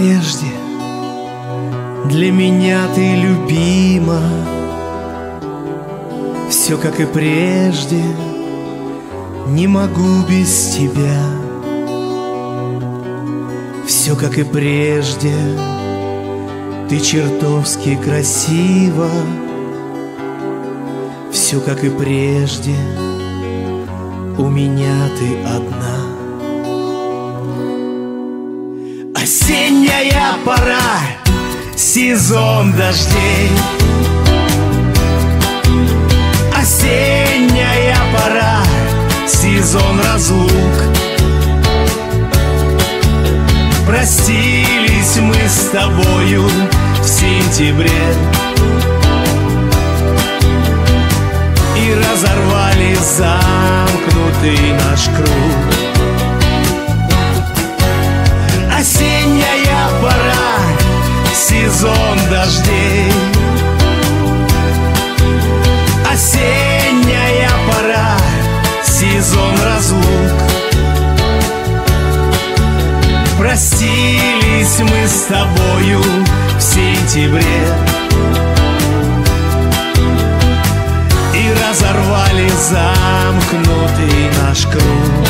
прежде, для меня ты любима. Все как и прежде, не могу без тебя. Все как и прежде, ты чертовски красива. Все как и прежде, у меня ты одна. Осенняя пора, сезон дождей. Осенняя пора, сезон разлук. Простились мы с тобою в сентябре и разорвали замкнутый наш круг. Осенняя пора, сезон дождей. Осенняя пора, сезон разлук. Простились мы с тобою в сентябре и разорвали замкнутый наш круг.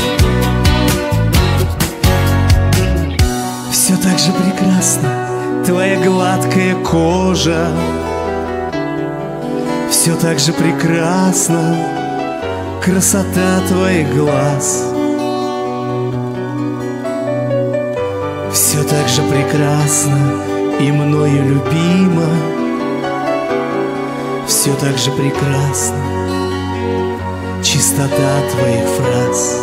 Все так же прекрасно, твоя гладкая кожа. Все так же прекрасно, красота твоих глаз. Все так же прекрасно и мною любима. Все так же прекрасно, чистота твоих фраз.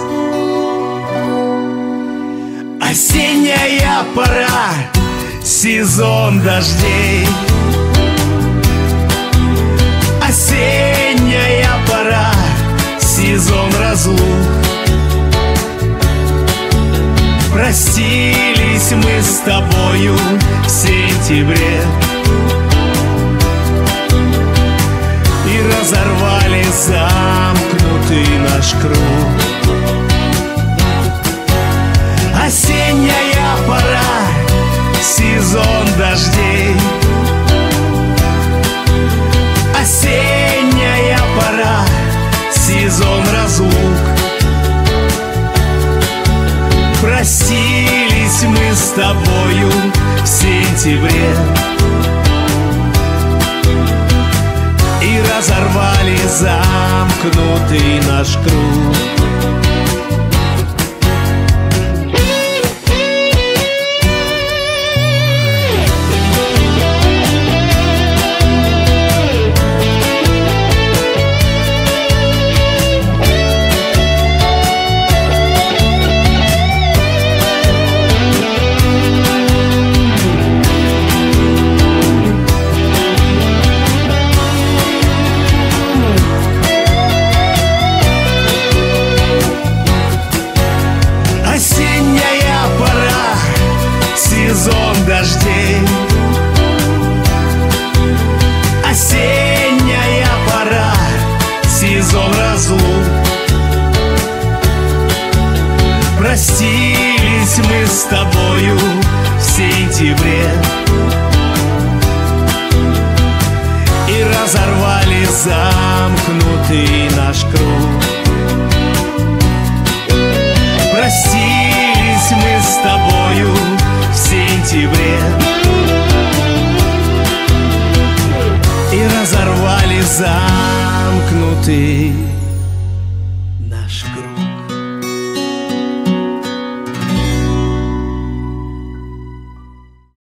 Осенняя пора, сезон дождей. Осенняя пора, сезон разлук. Простились мы с тобою в сентябре и разорвали замкнутый наш круг. Осенняя пора, сезон дождей. Осенняя пора, сезон разлук. Простились мы с тобою в сентябре и разорвали замкнутый наш круг. Сезон дождей. Осенняя пора, сезон разлук. Простились мы с тобою в сентябре и разорвали замкнутый наш круг. Простились мы с тобою в сентябре и разорвали замкнутый